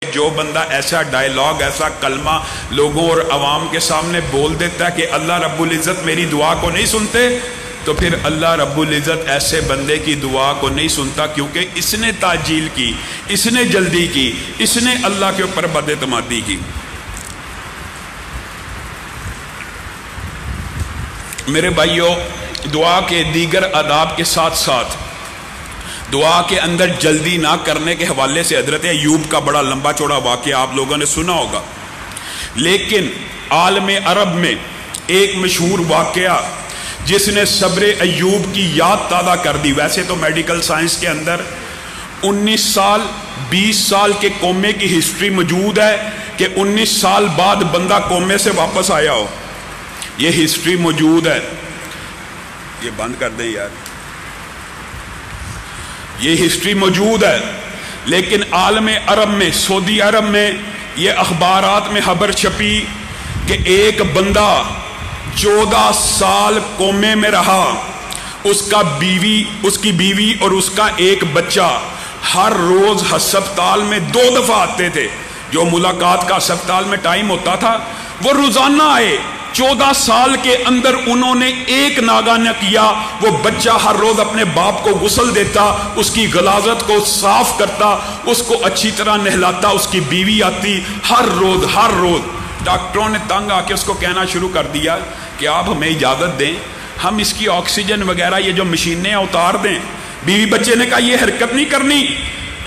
جو بندہ ایسا ڈائیلاگ ایسا کلمہ لوگوں اور عوام کے سامنے بول دیتا ہے کہ اللہ رب العزت میری دعا کو نہیں سنتے، تو پھر اللہ رب العزت ایسے بندے کی دعا کو نہیں سنتا، کیونکہ اس نے تعجیل کی، اس نے جلدی کی، اس نے اللہ کے اوپر بد اعتمادی کی۔ میرے بھائیوں، دعا کے دیگر آداب کے ساتھ ساتھ دعا کے اندر جلدی نہ کرنے کے حوالے سے حضرت ایوب کا بڑا لمبا چوڑا واقعہ آپ لوگوں نے سنا ہوگا، لیکن عالم عرب میں ایک مشہور واقعہ جس نے صبر ایوب کی یاد تازہ کر دی۔ ویسے تو میڈیکل سائنس کے اندر 19 سال 20 سال کے کومے کی ہسٹری موجود ہے کہ 19 سال بعد بندہ کومے سے واپس آیا ہو، یہ ہسٹری موجود ہے۔ یہ بند کر دیں یار، یہ ہسٹری موجود ہے، لیکن عالم عرب میں، سعودی عرب میں یہ اخبارات میں خبر چھپی کہ ایک بندہ 14 سال کومے میں رہا، اس کی بیوی اور اس کا ایک بچہ ہر روز ہسپتال میں 2 دفعہ آتے تھے۔ جو ملاقات کا ہسپتال میں ٹائم ہوتا تھا وہ روزانہ آئے۔ 14 سال کے اندر انہوں نے ایک ناگا نہ کیا، وہ بچہ ہر روز اپنے باپ کو غسل دیتا، اس کی غلاظت کو صاف کرتا، اس کو اچھی طرح نہلاتا، اس کی بیوی آتی ہر روز۔ ڈاکٹروں نے تنگ آ کے اس کو کہنا شروع کر دیا کہ آپ ہمیں اجازت دیں، ہم اس کی آکسیجن وغیرہ یہ جو مشینیں اتار دیں۔ بیوی بچے نے کہا یہ حرکت نہیں کرنی،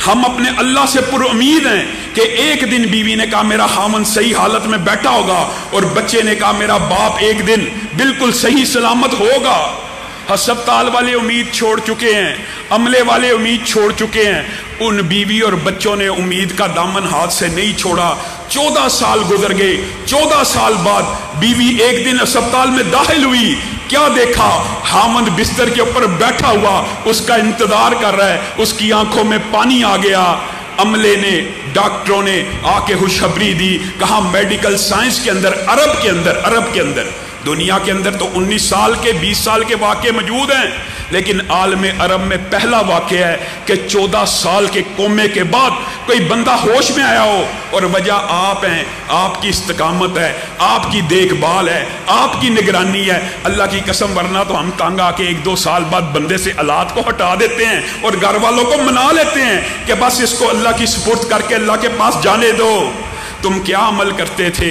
ہم اپنے اللہ سے پر امید ہیں کہ ایک دن بیوی نے کہا میرا خامن صحیح حالت میں بیٹھا ہوگا، اور بچے نے کہا میرا باپ ایک دن بالکل صحیح سلامت ہوگا۔ ہسپتال والے امید چھوڑ چکے ہیں، عملے والے امید چھوڑ چکے ہیں، ان بیوی اور بچوں نے امید کا دامن ہاتھ سے نہیں چھوڑا۔ 14 سال گزر گئے، 14 سال بعد بیوی ایک دن ہسپتال میں داخل ہوئی، کیا دیکھا؟ خامند بستر کے اوپر بیٹھا ہوا اس کا انتظار کر رہا ہے، اس کی آنکھوں میں پانی آ گیا۔ عملے نے، ڈاکٹروں نے آ کے خوشخبری دی، کہا میڈیکل سائنس کے اندر، عرب کے اندر دنیا کے اندر تو 19 سال کے 20 سال کے واقعے موجود ہیں، لیکن عالم عرب میں پہلا واقعہ ہے کہ 14 سال کے کومے کے بعد کوئی بندہ ہوش میں آیا ہو، اور وجہ آپ ہیں، آپ کی استقامت ہے، آپ کی دیکھ بھال ہے، آپ کی نگرانی ہے۔ اللہ کی قسم، ورنہ تو ہم تنگ آ کے 1-2 سال بعد بندے سے اولاد کو ہٹا دیتے ہیں اور گھر والوں کو منا لیتے ہیں کہ بس اس کو اللہ کی سپرد کر کے اللہ کے پاس جانے دو۔ تم کیا عمل کرتے تھے؟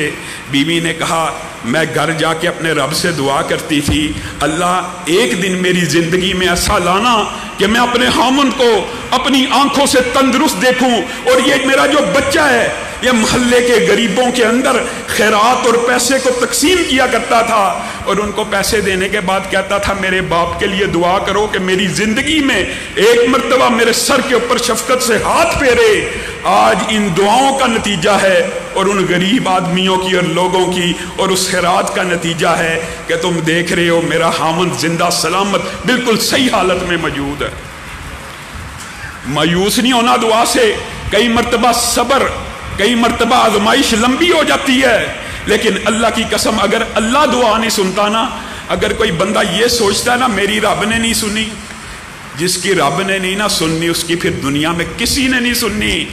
بیوی نے کہا میں گھر جا کے اپنے رب سے دعا کرتی تھی، اللہ ایک دن میری زندگی میں ایسا لانا کہ میں اپنے خامن کو اپنی آنکھوں سے تندرست دیکھوں، اور یہ میرا جو بچہ ہے یہ محلے کے غریبوں کے اندر خیرات اور پیسے کو تقسیم کیا کرتا تھا، اور ان کو پیسے دینے کے بعد کہتا تھا میرے باپ کے لیے دعا کرو کہ میری زندگی میں ایک مرتبہ میرے سر کے اوپر شفقت سے ہاتھ پھیرے۔ آج ان دعاؤں کا نتیجہ ہے، اور ان غریب آدمیوں کی اور لوگوں کی اور اس خیرات کا نتیجہ ہے کہ تم دیکھ رہے ہو میرا خامند زندہ سلامت بالکل صحیح حالت میں موجود ہے۔ مایوس نہیں ہونا دعا سے۔ کئی مرتبہ صبر، کئی مرتبہ آزمائش لمبی ہو جاتی ہے، لیکن اللہ کی قسم اگر اللہ دعا نہیں سنتا نا، اگر کوئی بندہ یہ سوچتا ہے نا میری رب نے نہیں سنی، جس کی رب نے نہیں نہ سننی اس کی پھر دنیا میں کسی نے نہیں سننی۔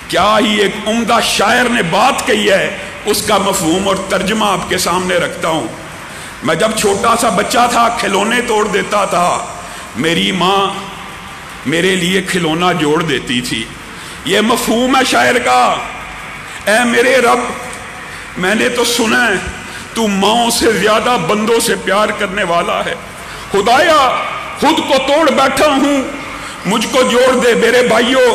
کیا ہی ایک عمدہ شاعر نے بات کہی ہے، اس کا مفہوم اور ترجمہ آپ کے سامنے رکھتا ہوں۔ میں جب چھوٹا سا بچہ تھا کھلونے توڑ دیتا تھا، میری ماں میرے لیے کھلونا جوڑ دیتی تھی۔ یہ مفہوم ہے شاعر کا، اے میرے رب میں نے تو سنا ہے تو ماؤں سے زیادہ بندوں سے پیار کرنے والا ہے، خدایا خود کو توڑ بیٹھا ہوں مجھ کو جوڑ دے۔ میرے بھائیوں،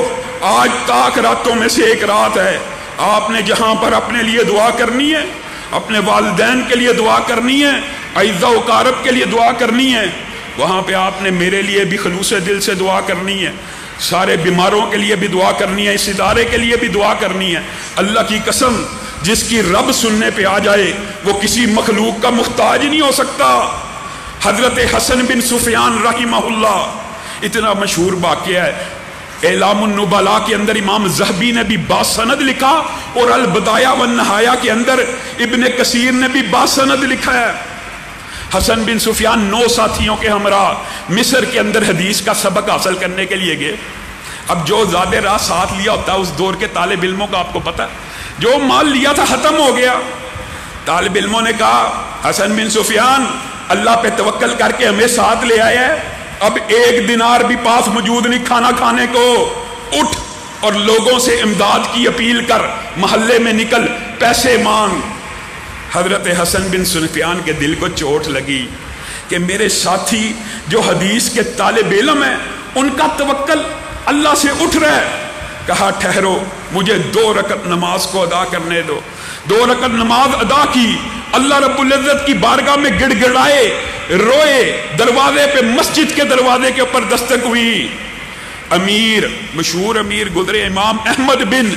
آج تاک راتوں میں سے ایک رات ہے، آپ نے جہاں پر اپنے لیے دعا کرنی ہے، اپنے والدین کے لیے دعا کرنی ہے، اعزاء و اقارب کے لیے دعا کرنی ہے، وہاں پہ آپ نے میرے لیے بھی خلوص دل سے دعا کرنی ہے، سارے بیماروں کے لیے بھی دعا کرنی ہے، اس ادارے کے لیے بھی دعا کرنی ہے۔ اللہ کی قسم جس کی رب سننے پہ آ جائے وہ کسی مخلوق کا محتاج نہیں ہو سکتا۔ حضرت حسن بن سفیان رحمہ اللہ، اتنا مشہور واقعہ ہے، اعلام النبلاء کے اندر امام ذہبی نے بھی باسند لکھا، اور البدایہ والنہایہ کے اندر ابن کثیر نے بھی باسند لکھا ہے۔ حسن بن سفیان 9 ساتھیوں کے ہمراہ مصر کے اندر حدیث کا سبق حاصل کرنے کے لیے گئے۔ اب جو زیادہ راہ ساتھ لیا ہوتا ہے اس دور کے طالب علموں کا آپ کو پتا ہے، جو مال لیا تھا ختم ہو گیا. طالب علموں نے کہا حسن بن سفیان اللہ پہ توکل کر کے ہمیں ساتھ لے آیا ہے، اب 1 دینار بھی پاس موجود نہیں کھانا کھانے کو، اٹھ اور لوگوں سے امداد کی اپیل کر، محلے میں نکل، پیسے مانگ. حضرت حسن بن سفیان کے دل کو چوٹ لگی کہ میرے ساتھی جو حدیث کے طالب علم ہیں ان کا توکل اللہ سے اٹھ رہا ہے. کہا ٹھہرو، مجھے 2 رکعت نماز کو ادا کرنے دو. 2 رکعت نماز ادا کی، اللہ رب العزت کی بارگاہ میں گڑ گڑائے، روئے، دروازے پہ مسجد کے دروازے کے اوپر دستک ہوئی. امیر، مشہور امیر گزرے امام احمد بن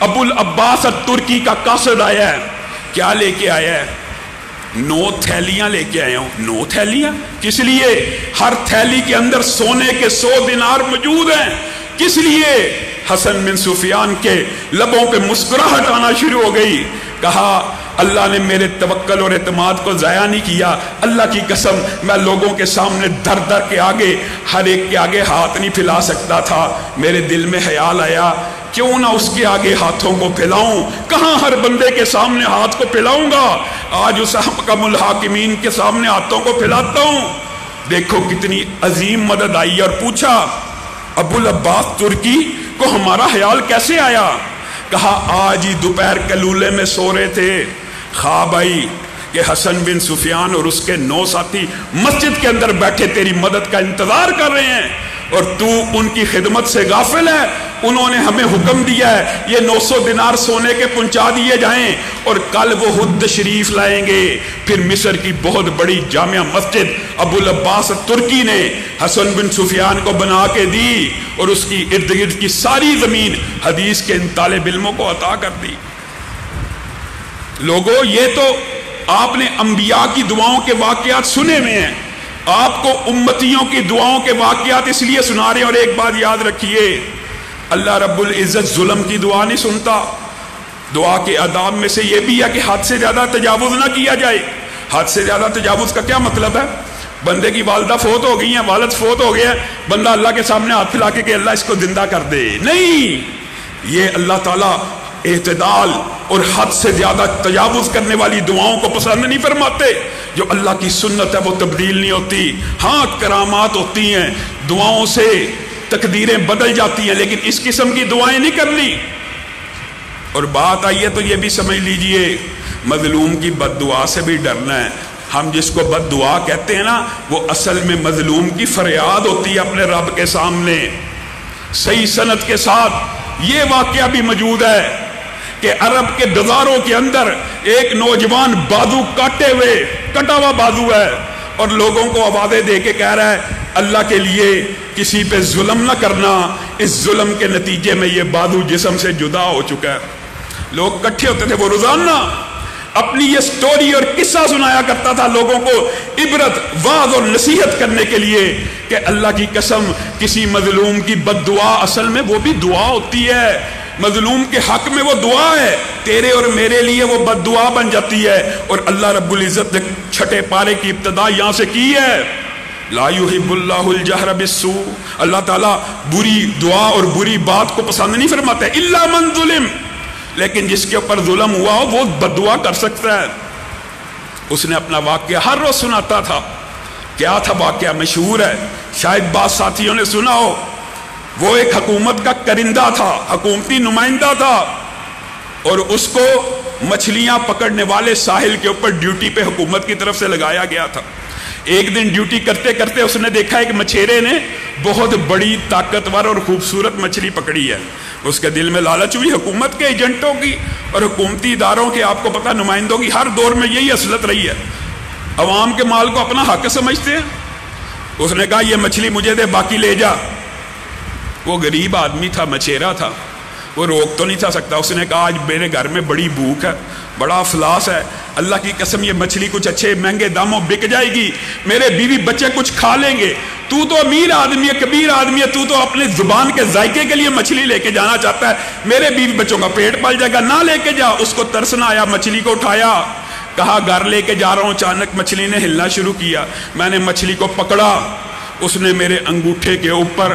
ابو العباس الترکی کا قاصد آیا ہے. کیا لے کے آیا ہے؟ 9 تھیلیاں لے کے آیا ہوں. 9 تھیلیاں کس لیے؟ ہر تھیلی کے اندر سونے کے 100 دینار موجود ہیں. کس لیے؟ حسن بن سفیان کے لبوں پہ مسکراہٹ آنا شروع ہو گئی. کہا اللہ نے میرے توکل اور اعتماد کو ضائع نہیں کیا. اللہ کی قسم میں لوگوں کے سامنے در در کے آگے ہر ایک کے آگے ہاتھ نہیں پھیلا سکتا تھا. میرے دل میں خیال آیا کیوں نہ اس کے آگے ہاتھوں کو پھیلاؤں. کہاں ہر بندے کے سامنے ہاتھ کو پھیلاؤں گا، آج اس حکم الحاکمین کے سامنے ہاتھوں کو پھیلاتا ہوں. دیکھو کتنی عظیم مدد آئی. اور پوچھا ابو العباس ترکی کو ہمارا خیال کیسے آیا؟ کہا آج ہی دوپہر کلولے میں سو رہے تھے، خواب آئی کہ حسن بن سفیان اور اس کے 9 ساتھی مسجد کے اندر بیٹھے تیری مدد کا انتظار کر رہے ہیں اور تو ان کی خدمت سے غافل ہے. انہوں نے ہمیں حکم دیا ہے یہ 900 دینار سونے کے پہنچا دیے جائیں اور کل وہ خود تشریف لائیں گے. پھر مصر کی بہت بڑی جامع مسجد ابو العباس ترکی نے حسن بن سفیان کو بنا کے دی اور اس کی ارد گرد کی ساری زمین حدیث کے ان طالب علموں کو عطا کر دی. لوگوں یہ تو آپ نے انبیاء کی دعاؤں کے واقعات سنے ہوئے ہیں، آپ کو امتیوں کی دعاؤں کے واقعات اس لیے سنا رہے ہیں. اور ایک بات یاد رکھیے، اللہ رب العزت ظلم کی دعا نہیں سنتا. دعا کے آداب میں سے یہ بھی ہے کہ حد سے زیادہ تجاوز نہ کیا جائے. حد سے زیادہ تجاوز کا کیا مطلب ہے؟ بندے کی والدہ فوت ہو گئی ہیں، والد فوت ہو گیا، بندہ اللہ کے سامنے ہاتھ پھیلا کے کہ اللہ اس کو زندہ کر دے. نہیں، یہ اللہ تعالیٰ اعتدال اور حد سے زیادہ تجاوز کرنے والی دعاؤں کو پسند نہیں فرماتے. جو اللہ کی سنت ہے وہ تبدیل نہیں ہوتی. ہاں کرامات ہوتی ہیں، دعاؤں سے تقدیریں بدل جاتی ہیں، لیکن اس قسم کی دعائیں نہیں کرنی. اور بات آئی ہے تو یہ بھی سمجھ لیجئے مظلوم کی بد دعا سے بھی ڈرنا ہے. ہم جس کو بد دعا کہتے ہیں نا، وہ اصل میں مظلوم کی فریاد ہوتی ہے اپنے رب کے سامنے. صحیح سند کے ساتھ یہ واقعہ بھی موجود ہے کہ عرب کے بازاروں کے اندر ایک نوجوان بازو کاٹے ہوئے، کٹا ہوا بازو ہے اور لوگوں کو آوازیں دے کے کہہ رہا ہے اللہ کے لیے کسی پہ ظلم نہ کرنا، اس ظلم کے نتیجے میں یہ بازو جسم سے جدا ہو چکا ہے. لوگ کٹھے ہوتے تھے، وہ روزانہ اپنی یہ سٹوری اور قصہ سنایا کرتا تھا لوگوں کو عبرت، واعظ اور نصیحت کرنے کے لیے کہ اللہ کی قسم کسی مظلوم کی بد دعا اصل میں وہ بھی دعا ہوتی ہے. مظلوم کے حق میں وہ دعا ہے، تیرے اور میرے لیے وہ بد دعا بن جاتی ہے. اور اللہ رب العزت نے 6 پارے کی ابتدا یہاں سے کی ہے، لا يحب اللہ الجہر بالسوء. اللہ تعالیٰ بری دعا اور بری بات کو پسند نہیں فرماتا ہے، الا من ظلم، لیکن جس کے اوپر ظلم ہوا ہو وہ بد دعا کر سکتا ہے. اس نے اپنا واقعہ ہر روز سناتا تھا. کیا تھا واقعہ؟ مشہور ہے، شاید بعض ساتھیوں نے سنا ہو. وہ ایک حکومت کا کرندہ تھا، حکومتی نمائندہ تھا، اور اس کو مچھلیاں پکڑنے والے ساحل کے اوپر ڈیوٹی پہ حکومت کی طرف سے لگایا گیا تھا. ایک دن ڈیوٹی کرتے کرتے اس نے دیکھا ایک مچھیرے نے بہت بڑی طاقتور اور خوبصورت مچھلی پکڑی ہے. اس کے دل میں لالچ ہوئی. حکومت کے ایجنٹوں کی اور حکومتی اداروں کے، آپ کو پتا، نمائندوں کی ہر دور میں یہی اصلت رہی ہے، عوام کے مال کو اپنا حق سمجھتے ہیں. اس نے کہا یہ مچھلی مجھے دے، باقی لے جا. وہ غریب آدمی تھا، مچھیرا تھا، وہ روک تو نہیں تھا سکتا. اس نے کہا آج میرے گھر میں بڑی بھوک ہے، بڑا افلاس ہے، اللہ کی قسم یہ مچھلی کچھ اچھے مہنگے داموں بک جائے گی، میرے بیوی بچے کچھ کھا لیں گے. تو امیر آدمی ہے، کبیر آدمی ہے، تو اپنے زبان کے ذائقے کے لیے مچھلی لے کے جانا چاہتا ہے، میرے بیوی بچوں کا پیٹ پل جائے گا، نہ لے کے جا. اس کو ترس نہ آیا، مچھلی کو اٹھایا، کہا گھر لے کے جا رہا ہوں. اچانک مچھلی نے ہلنا شروع کیا. میں نے مچھلی کو پکڑا، اس نے میرے انگوٹھے کے اوپر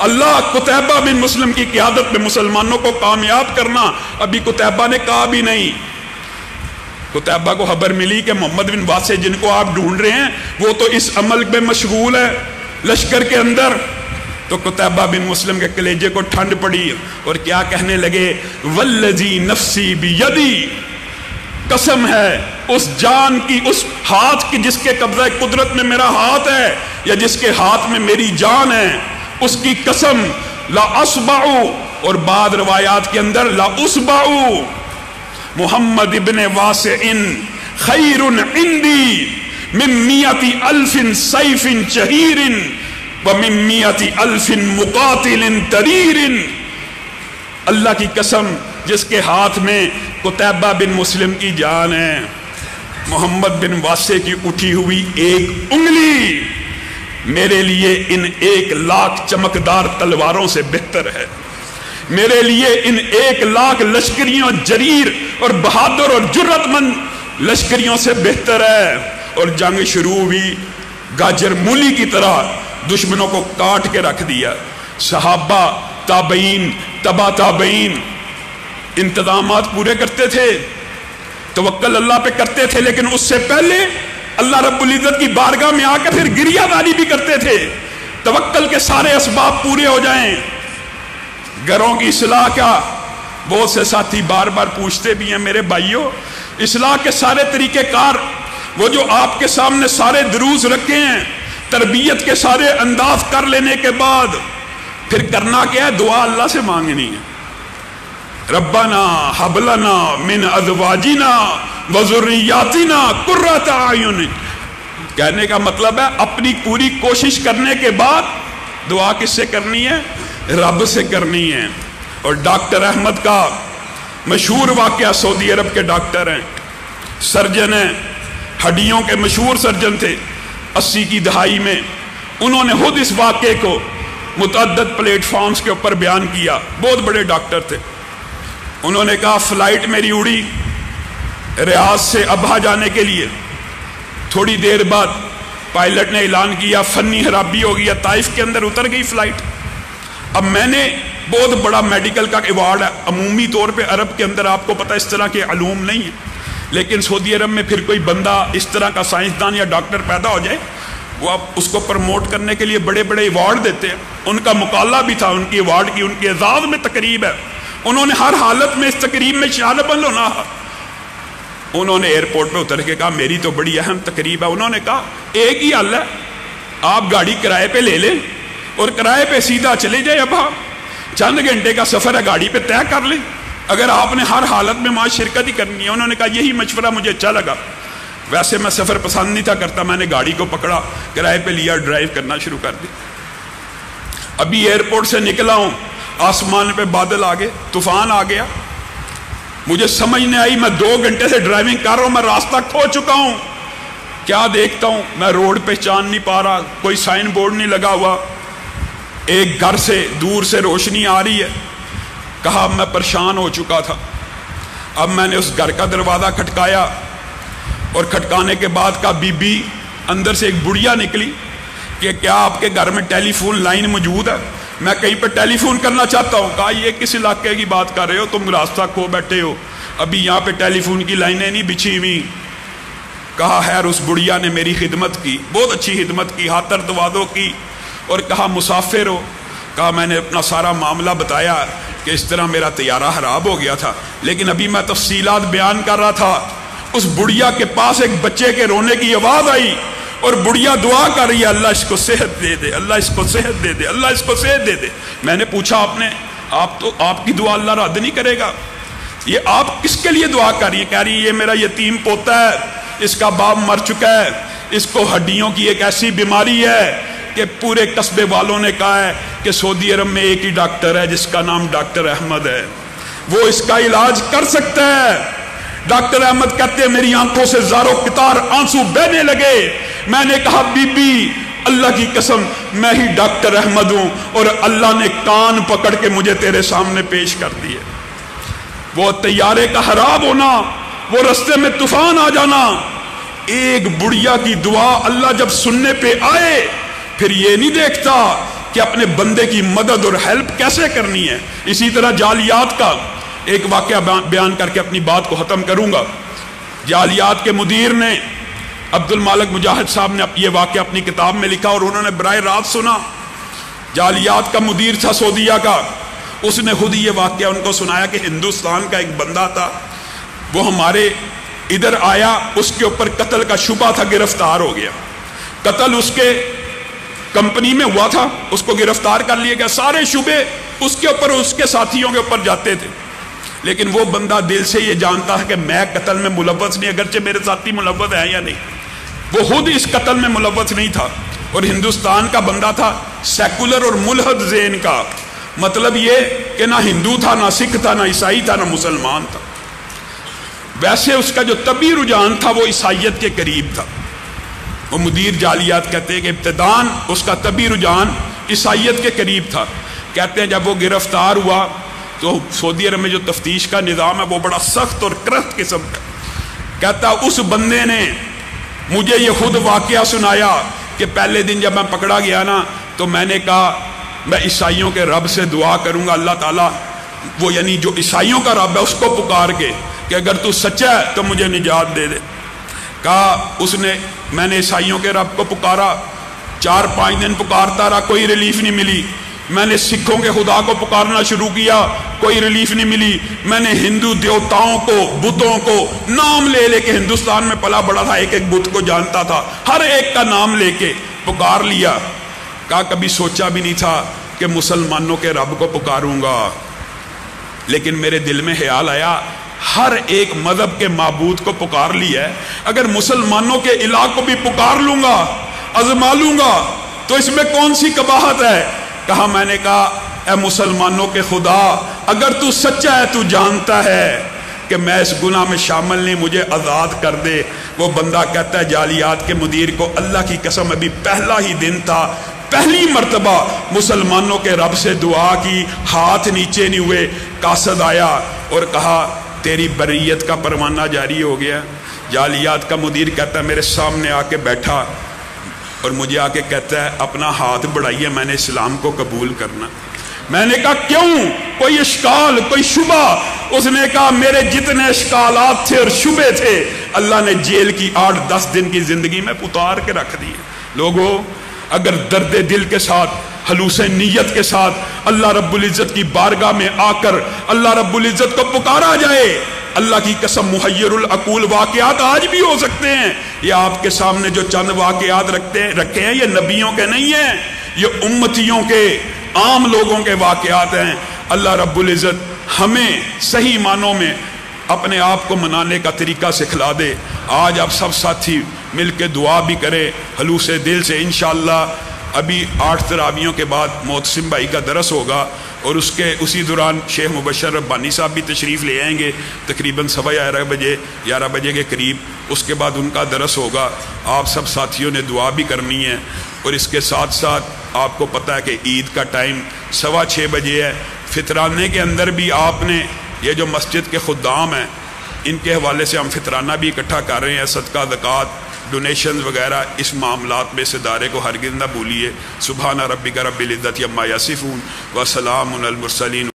اللہ قتیبہ بن مسلم کی قیادت میں مسلمانوں کو کامیاب کرنا۔ ابھی قتیبہ نے کہا بھی نہیں، قتیبہ کو خبر ملی کہ محمد بن واسع جن کو آپ ڈھونڈ رہے ہیں وہ تو اس عمل میں مشغول ہے لشکر کے اندر۔ تو قتیبہ بن مسلم کے کلیجے کو ٹھنڈ پڑی اور کیا کہنے لگے، والذی نفسی بیدی، قسم ہے اس جان کی، اس ہاتھ کی جس کے قبضہ قدرت میں میرا ہاتھ ہے یا جس کے ہاتھ میں میری جان ہے، اس کی قسم، لا اسبعو، اور بعض روایات کے اندر لا اسبعو محمد ابن واسع خیر عندی من 100,000 سیف شہیر ومن 100,000 مقاتل تریر۔ اللہ کی قسم جس کے ہاتھ میں قتیبہ بن مسلم کی جان ہے، محمد بن واسع کی اٹھی ہوئی ایک انگلی میرے لیے ان 1,00,000 چمکدار تلواروں سے بہتر ہے، میرے لیے ان 1,00,000 لشکریوں جریر اور بہادر اور جرت مند لشکریوں سے بہتر ہے۔ اور جنگ شروع ہوئی، گاجر مولی کی طرح دشمنوں کو کاٹ کے رکھ دیا۔ صحابہ، تابعین، تبا تابعین انتظامات پورے کرتے تھے، توکل اللہ پہ کرتے تھے، لیکن اس سے پہلے اللہ رب العزت کی بارگاہ میں آ کے پھر گریہ داری بھی کرتے تھے، توکل کے سارے اسباب پورے ہو جائیں۔ گھروں کی اصلاح کا بہت سے ساتھی بار بار پوچھتے بھی ہیں، میرے بھائیوں اصلاح کے سارے طریقہ کار، وہ جو آپ کے سامنے سارے دروس رکھے ہیں، تربیت کے سارے انداز کر لینے کے بعد پھر کرنا کیا ہے؟ دعا اللہ سے مانگنی ہے، ربنا ہب لنا من ازواجنا وذریاتنا قرۃ اعین۔ کہنے کا مطلب ہے اپنی پوری کوشش کرنے کے بعد دعا کس سے کرنی ہے؟ رب سے کرنی ہے۔ اور ڈاکٹر احمد کا مشہور واقعہ، سعودی عرب کے ڈاکٹر ہیں، سرجن ہیں، ہڈیوں کے مشہور سرجن تھے 80 کی دہائی میں۔ انہوں نے خود اس واقعے کو متعدد پلیٹ فارمز کے اوپر بیان کیا، بہت بڑے ڈاکٹر تھے۔ انہوں نے کہا فلائٹ میری اڑی ریاض سے ابہا جانے کے لیے، تھوڑی دیر بعد پائلٹ نے اعلان کیا فنی خرابی ہو گیا، طائف کے اندر اتر گئی فلائٹ۔ اب میں نے بہت بڑا میڈیکل کا ایوارڈ ہے، عمومی طور پہ عرب کے اندر آپ کو پتہ اس طرح کے علوم نہیں ہیں، لیکن سعودی عرب میں پھر کوئی بندہ اس طرح کا سائنسدان یا ڈاکٹر پیدا ہو جائے، وہ اب اس کو پروموٹ کرنے کے لیے بڑے بڑے ایوارڈ دیتے ہیں۔ ان کا مقالہ بھی تھا، ان کی ایوارڈ کی، ان کے اعزاز میں تقریب ہے، انہوں نے ہر حالت میں اس تقریب میں شامل ہونا۔ انہوں نے ایئرپورٹ پہ اتر کے کہا میری تو بڑی اہم تقریب ہے۔ انہوں نے کہا ایک ہی حل ہے، آپ گاڑی کرائے پہ لے لیں اور کرائے پہ سیدھا چلے جائیں، اب چند گھنٹے کا سفر ہے، گاڑی پہ طے کر لیں، اگر آپ نے ہر حالت میں وہاں شرکت ہی کرنی ہے۔ انہوں نے کہا یہی مشورہ مجھے اچھا لگا، ویسے میں سفر پسند نہیں تھا کرتا، میں نے گاڑی کو پکڑا، کرائے پہ لیا، ڈرائیو کرنا شروع کر دی۔ ابھی ایئرپورٹ سے نکلا ہوں، آسمان پہ بادل آ گئے، طوفان آ گیا، مجھے سمجھ نہیں آئی، میں 2 گھنٹے سے ڈرائیونگ کر رہا ہوں، میں راستہ کھو چکا ہوں۔ کیا دیکھتا ہوں میں روڈ پہچان نہیں پا رہا، کوئی سائن بورڈ نہیں لگا ہوا، ایک گھر سے دور سے روشنی آ رہی ہے۔ کہا میں پریشان ہو چکا تھا، اب میں نے اس گھر کا دروازہ کھٹکایا اور کھٹکانے کے بعد کہا بی بی، اندر سے ایک بڑھیا نکلی کہ کیا آپ کے گھر میں ٹیلی فون لائن موجود ہے؟ میں کہیں پہ ٹیلی فون کرنا چاہتا ہوں۔ کہا یہ کس علاقے کی بات کر رہے ہو، تم راستہ کھو بیٹھے ہو، ابھی یہاں پہ ٹیلی فون کی لائنیں نہیں بچھی ہوئی۔ کہا خیر اس بڑھیا نے میری خدمت کی، بہت اچھی خدمت کی، خاطر تواضع کی، اور کہا مسافر ہو؟ کہا میں نے اپنا سارا معاملہ بتایا کہ اس طرح میرا طیارہ خراب ہو گیا تھا، لیکن ابھی میں تفصیلات بیان کر رہا تھا، اس بڑھیا کے پاس ایک بچے کے رونے کی آواز آئی اور بڑھیا دعا کر رہی ہے اللہ اس کو صحت دے دے، اللہ اس کو صحت دے دے، اللہ اس کو صحت دے دے۔ میں نے پوچھا آپ کی دعا اللہ رد نہیں کرے گا؟ یہ آپ کس کے لیے دعا کر رہی ہے؟ کہہ رہی ہے یہ میرا یتیم پوتا ہے، اس کا باپ مر چکا ہے، اس کو ہڈیوں کی ایک ایسی بیماری ہے کہ پورے قصبے والوں نے کہا ہے کہ سعودی عرب میں ایک ہی ڈاکٹر ہے جس کا نام ڈاکٹر احمد ہے، وہ اس کا علاج کر سکتا ہے۔ ڈاکٹر احمد کہتے ہیں میری آنکھوں سے زاروں قطار آنسو بہنے لگے۔ میں نے کہا بی بی اللہ کی قسم میں ہی ڈاکٹر احمد ہوں، اور اللہ نے کان پکڑ کے مجھے تیرے سامنے پیش کر دیے۔ وہ طیارے کا خراب ہونا، وہ رستے میں طوفان آ جانا، ایک بڑھیا کی دعا اللہ جب سننے پہ آئے پھر یہ نہیں دیکھتا کہ اپنے بندے کی مدد اور ہیلپ کیسے کرنی ہے۔ اسی طرح جعلیات کا ایک واقعہ بیان کر کے اپنی بات کو ختم کروں گا۔ جعلیات کے مدیر نے عبد المالک مجاہد صاحب نے یہ واقعہ اپنی کتاب میں لکھا اور انہوں نے براہ راست سنا۔ جعلیات کا مدیر تھا سعودیہ کا، اس نے خود یہ واقعہ ان کو سنایا کہ ہندوستان کا ایک بندہ تھا، وہ ہمارے ادھر آیا، اس کے اوپر قتل کا شبہ تھا، گرفتار ہو گیا۔ قتل اس کے کمپنی میں ہوا تھا، اس کو گرفتار کر لیا گیا، سارے شبے اس کے اوپر اس کے ساتھیوں کے اوپر جاتے تھے، لیکن وہ بندہ دل سے یہ جانتا ہے کہ میں قتل میں ملوث نہیں، اگرچہ میرے ساتھی ملوث ہیں یا نہیں، وہ خود اس قتل میں ملوث نہیں تھا، اور ہندوستان کا بندہ تھا، سیکولر اور ملحد ذہن کا، مطلب یہ کہ نہ ہندو تھا، نہ سکھ تھا، نہ عیسائی تھا، نہ مسلمان تھا۔ ویسے اس کا جو طبعی رجحان تھا وہ عیسائیت کے قریب تھا۔ وہ مدیر جعلیات کہتے ہیں کہ ابتداً اس کا طبعی رجحان عیسائیت کے قریب تھا۔ کہتے ہیں جب وہ گرفتار ہوا تو سعودی عرب میں جو تفتیش کا نظام ہے وہ بڑا سخت اور کرخت قسم کا۔ کہتا اس بندے نے مجھے یہ خود واقعہ سنایا کہ پہلے دن جب میں پکڑا گیا نا تو میں نے کہا میں عیسائیوں کے رب سے دعا کروں گا، اللہ تعالیٰ وہ یعنی جو عیسائیوں کا رب ہے اس کو پکار کے کہ اگر تو سچا ہے تو مجھے نجات دے دے۔ کہا میں نے عیسائیوں کے رب کو پکارا، 4-5 دن پکارتا رہا، کوئی ریلیف نہیں ملی۔ میں نے سکھوں کے خدا کو پکارنا شروع کیا، کوئی ریلیف نہیں ملی۔ میں نے ہندو دیوتاؤں کو، بتوں کو نام لے لے کے، ہندوستان میں پلا بڑا تھا، ایک ایک بت کو جانتا تھا، ہر ایک کا نام لے کے پکار لیا۔ کہا کبھی سوچا بھی نہیں تھا کہ مسلمانوں کے رب کو پکاروں گا، لیکن میرے دل میں خیال آیا ہر ایک مذہب کے معبود کو پکار لیا ہے، اگر مسلمانوں کے الہ کو بھی پکار لوں گا، آزما لوں گا تو اس میں کون سی قباحت ہے؟ کہا میں نے کہا اے مسلمانوں کے خدا، اگر تو سچا ہے، تو جانتا ہے کہ میں اس گناہ میں شامل نہیں، مجھے آزاد کر دے۔ وہ بندہ کہتا ہے جعلیات کے مدیر کو اللہ کی قسم ابھی پہلا ہی دن تھا، پہلی مرتبہ مسلمانوں کے رب سے دعا کی، ہاتھ نیچے نہیں ہوئے، قاصد آیا اور کہا تیری بریت کا پروانہ جاری ہو گیا۔ جعلیات کا مدیر کہتا ہے میرے سامنے آ کے بیٹھا اور مجھے آ کے کہتا ہے اپنا ہاتھ بڑھائیے، میں نے اسلام کو قبول کرنا۔ میں نے کہا کیوں؟ کوئی اشکال، کوئی شبہ؟ اس نے کہا میرے جتنے اشکالات تھے اور شبے تھے اللہ نے جیل کی 8-10 دن کی زندگی میں اتار کے رکھ دیے۔ لوگوں اگر درد دل کے ساتھ، خلوص نیت کے ساتھ اللہ رب العزت کی بارگاہ میں آ کر اللہ رب العزت کو پکارا جائے، اللہ کی قسم محیر العقول واقعات آج بھی ہو سکتے ہیں۔ یہ آپ کے سامنے جو چند واقعات رکھے ہیں یہ نبیوں کے نہیں ہیں، یہ امتیوں کے، عام لوگوں کے واقعات ہیں۔ اللہ رب العزت ہمیں صحیح معنوں میں اپنے آپ کو منانے کا طریقہ سکھلا دے۔ آج آپ سب ساتھی مل کے دعا بھی کریں خلوص دل سے۔ انشاءاللہ ابھی 8 تراویحوں کے بعد محتسم بھائی کا درس ہوگا اور اسی دوران شیخ مبشر ربانی صاحب بھی تشریف لے آئیں گے تقریباً 11:15 بجے کے قریب، اس کے بعد ان کا درس ہوگا۔ آپ سب ساتھیوں نے دعا بھی کرنی ہے، اور اس کے ساتھ ساتھ آپ کو پتہ ہے کہ عید کا ٹائم 6:15 بجے ہے۔ فطرانے کے اندر بھی آپ نے یہ جو مسجد کے خدام ہیں ان کے حوالے سے ہم فطرانہ بھی اکٹھا کر رہے ہیں، صدقہ زکوٰۃ ڈونیشنز وغیرہ، اس معاملات میں اس ادارے کو ہرگز نہ بھولیے۔ سبحان ربک رب العزت عما یصفون وسلام علی المرسلین۔